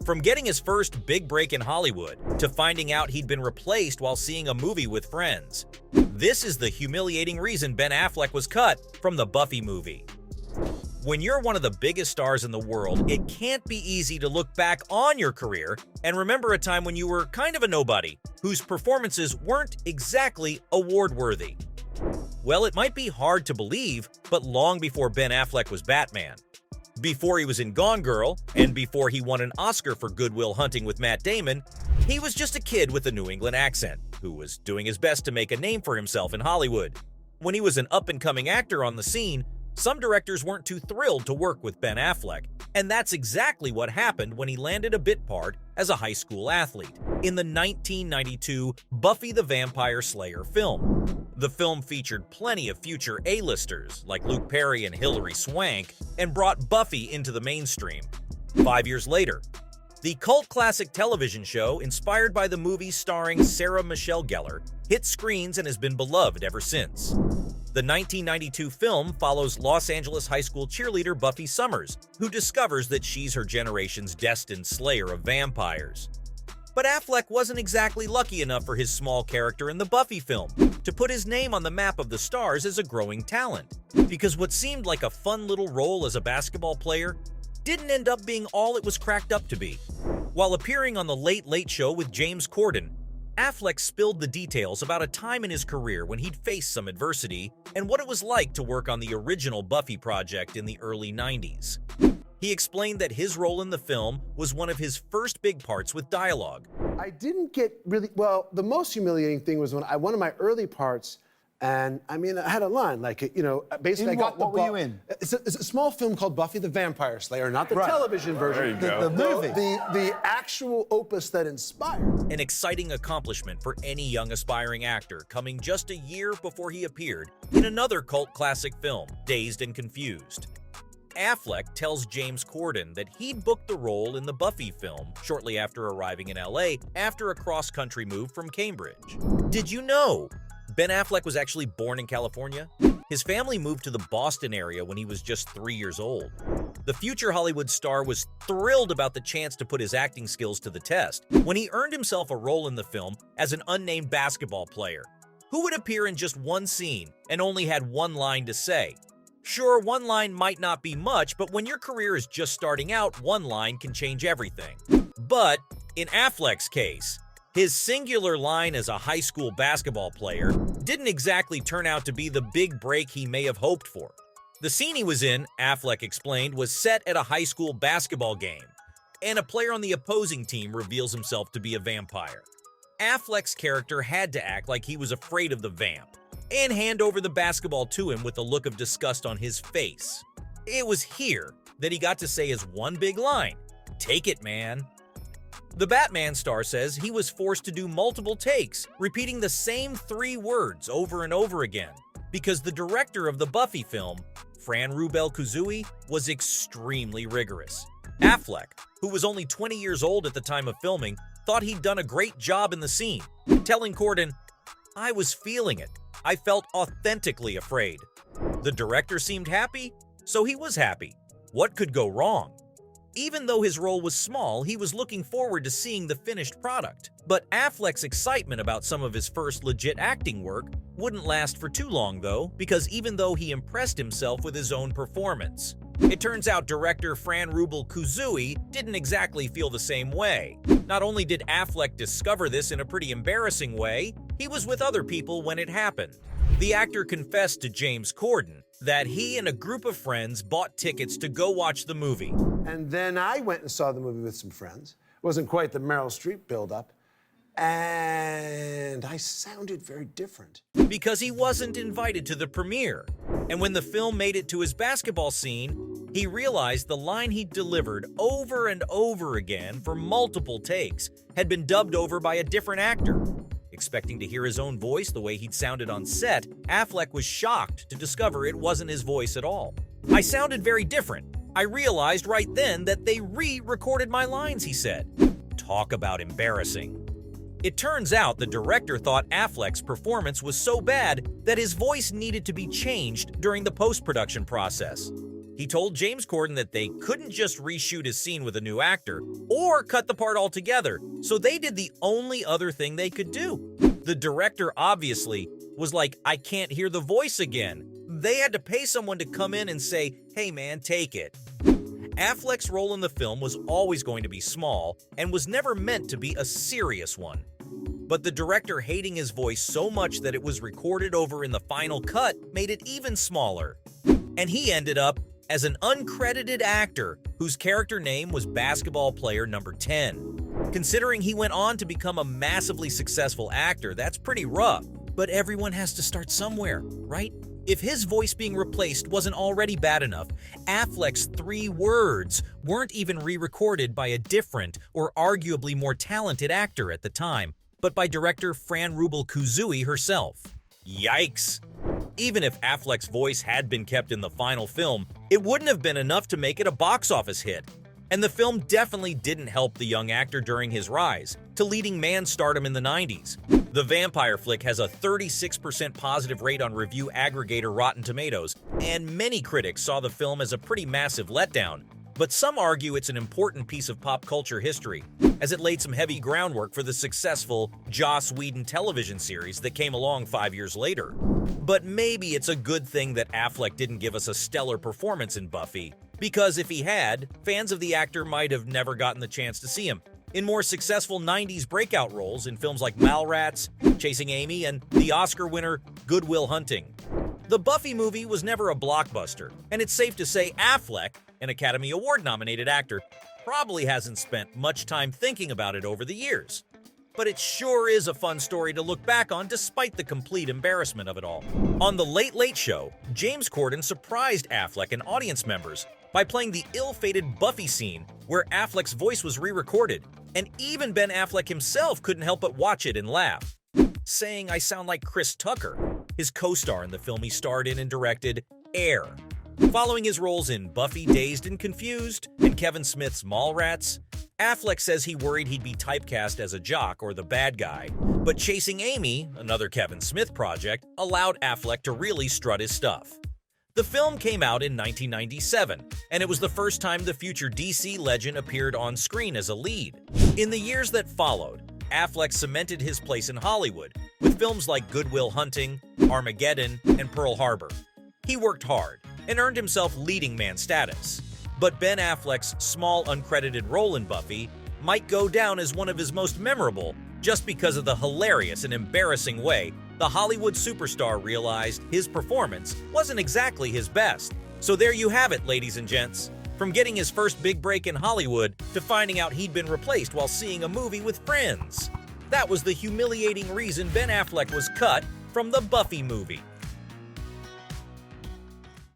From getting his first big break in Hollywood to finding out he'd been replaced while seeing a movie with friends. This is the humiliating reason Ben Affleck was cut from the Buffy movie. When you're one of the biggest stars in the world, it can't be easy to look back on your career and remember a time when you were kind of a nobody, whose performances weren't exactly award-worthy. Well, it might be hard to believe, but long before Ben Affleck was Batman, before he was in Gone Girl, and before he won an Oscar for Good Will Hunting with Matt Damon, he was just a kid with a New England accent who was doing his best to make a name for himself in Hollywood. When he was an up-and-coming actor on the scene, some directors weren't too thrilled to work with Ben Affleck, and that's exactly what happened when he landed a bit part as a high school athlete in the 1992 Buffy the Vampire Slayer film. The film featured plenty of future A-listers like Luke Perry and Hilary Swank and brought Buffy into the mainstream. 5 years later, the cult classic television show inspired by the movie starring Sarah Michelle Gellar hit screens and has been beloved ever since. The 1992 film follows Los Angeles high school cheerleader Buffy Summers, who discovers that she's her generation's destined slayer of vampires. But Affleck wasn't exactly lucky enough for his small character in the Buffy film to put his name on the map of the stars as a growing talent, because what seemed like a fun little role as a basketball player didn't end up being all it was cracked up to be. While appearing on The Late Late Show with James Corden, Affleck spilled the details about a time in his career when he'd faced some adversity and what it was like to work on the original Buffy project in the early 90s. He explained that his role in the film was one of his first big parts with dialogue. I didn't get really, well, the most humiliating thing was when one of my early parts, and I mean, I had a line, like, you know, basically I got what were you in? It's a small film called Buffy the Vampire Slayer, not the television version. There you go. The movie. The actual opus that inspired. An exciting accomplishment for any young aspiring actor, coming just a year before he appeared in another cult classic film, Dazed and Confused. Affleck tells James Corden that he'd booked the role in the Buffy film shortly after arriving in LA after a cross-country move from Cambridge. Did you know Ben Affleck was actually born in California? His family moved to the Boston area when he was just 3 years old. The future Hollywood star was thrilled about the chance to put his acting skills to the test when he earned himself a role in the film as an unnamed basketball player who would appear in just one scene and only had one line to say. Sure, one line might not be much, but when your career is just starting out, one line can change everything. But in Affleck's case, his singular line as a high school basketball player didn't exactly turn out to be the big break he may have hoped for. The scene he was in, Affleck explained, was set at a high school basketball game, and a player on the opposing team reveals himself to be a vampire. Affleck's character had to act like he was afraid of the vamp, and hand over the basketball to him with a look of disgust on his face. It was here that he got to say his one big line, "Take it, man." The Batman star says he was forced to do multiple takes, repeating the same 3 words over and over again, because the director of the Buffy film, Fran Rubel-Kuzui, was extremely rigorous. Affleck, who was only 20 years old at the time of filming, thought he'd done a great job in the scene, telling Corden, "I was feeling it. I felt authentically afraid." The director seemed happy, so he was happy. What could go wrong? Even though his role was small, he was looking forward to seeing the finished product. But Affleck's excitement about some of his first legit acting work wouldn't last for too long, though, because even though he impressed himself with his own performance, it turns out director Fran Rubel-Kuzui didn't exactly feel the same way. Not only did Affleck discover this in a pretty embarrassing way, he was with other people when it happened. The actor confessed to James Corden that he and a group of friends bought tickets to go watch the movie. And then I went and saw the movie with some friends. It wasn't quite the Meryl Streep build-up. And I sounded very different. Because he wasn't invited to the premiere. And when the film made it to his basketball scene, he realized the line he delivered over and over again for multiple takes had been dubbed over by a different actor. Expecting to hear his own voice the way he'd sounded on set, Affleck was shocked to discover it wasn't his voice at all. "I sounded very different. I realized right then that they re-recorded my lines," he said. Talk about embarrassing. It turns out the director thought Affleck's performance was so bad that his voice needed to be changed during the post-production process. He told James Corden that they couldn't just reshoot his scene with a new actor or cut the part altogether, so they did the only other thing they could do. The director obviously was like, I can't hear the voice again. They had to pay someone to come in and say, hey man, take it. Affleck's role in the film was always going to be small and was never meant to be a serious one. But the director hating his voice so much that it was recorded over in the final cut made it even smaller. And he ended up as an uncredited actor whose character name was basketball player number 10. Considering he went on to become a massively successful actor, that's pretty rough. But everyone has to start somewhere, right? If his voice being replaced wasn't already bad enough, Affleck's 3 words weren't even re-recorded by a different or arguably more talented actor at the time, but by director Fran Rubel Kuzui herself. Yikes! Even if Affleck's voice had been kept in the final film, it wouldn't have been enough to make it a box office hit. And the film definitely didn't help the young actor during his rise to leading man stardom in the 90s. The vampire flick has a 36% positive rate on review aggregator Rotten Tomatoes, and many critics saw the film as a pretty massive letdown. But some argue it's an important piece of pop culture history, as it laid some heavy groundwork for the successful Joss Whedon television series that came along 5 years later. But maybe it's a good thing that Affleck didn't give us a stellar performance in Buffy, because if he had, fans of the actor might have never gotten the chance to see him in more successful 90s breakout roles in films like Mallrats, Chasing Amy, and the Oscar winner Good Will Hunting. The Buffy movie was never a blockbuster, and it's safe to say Affleck, an Academy Award-nominated actor, probably hasn't spent much time thinking about it over the years. But it sure is a fun story to look back on despite the complete embarrassment of it all. On The Late Late Show, James Corden surprised Affleck and audience members by playing the ill-fated Buffy scene where Affleck's voice was re-recorded, and even Ben Affleck himself couldn't help but watch it and laugh, saying I sound like Chris Tucker, his co-star in the film he starred in and directed, Air. Following his roles in Buffy, Dazed and Confused, and Kevin Smith's Mallrats, Affleck says he worried he'd be typecast as a jock or the bad guy, but Chasing Amy, another Kevin Smith project, allowed Affleck to really strut his stuff. The film came out in 1997, and it was the first time the future DC legend appeared on screen as a lead. In the years that followed, Affleck cemented his place in Hollywood with films like Good Will Hunting, Armageddon, and Pearl Harbor. He worked hard and earned himself leading man status. But Ben Affleck's small uncredited role in Buffy might go down as one of his most memorable just because of the hilarious and embarrassing way the Hollywood superstar realized his performance wasn't exactly his best. So there you have it, ladies and gents. From getting his first big break in Hollywood to finding out he'd been replaced while seeing a movie with friends. That was the humiliating reason Ben Affleck was cut from the Buffy movie.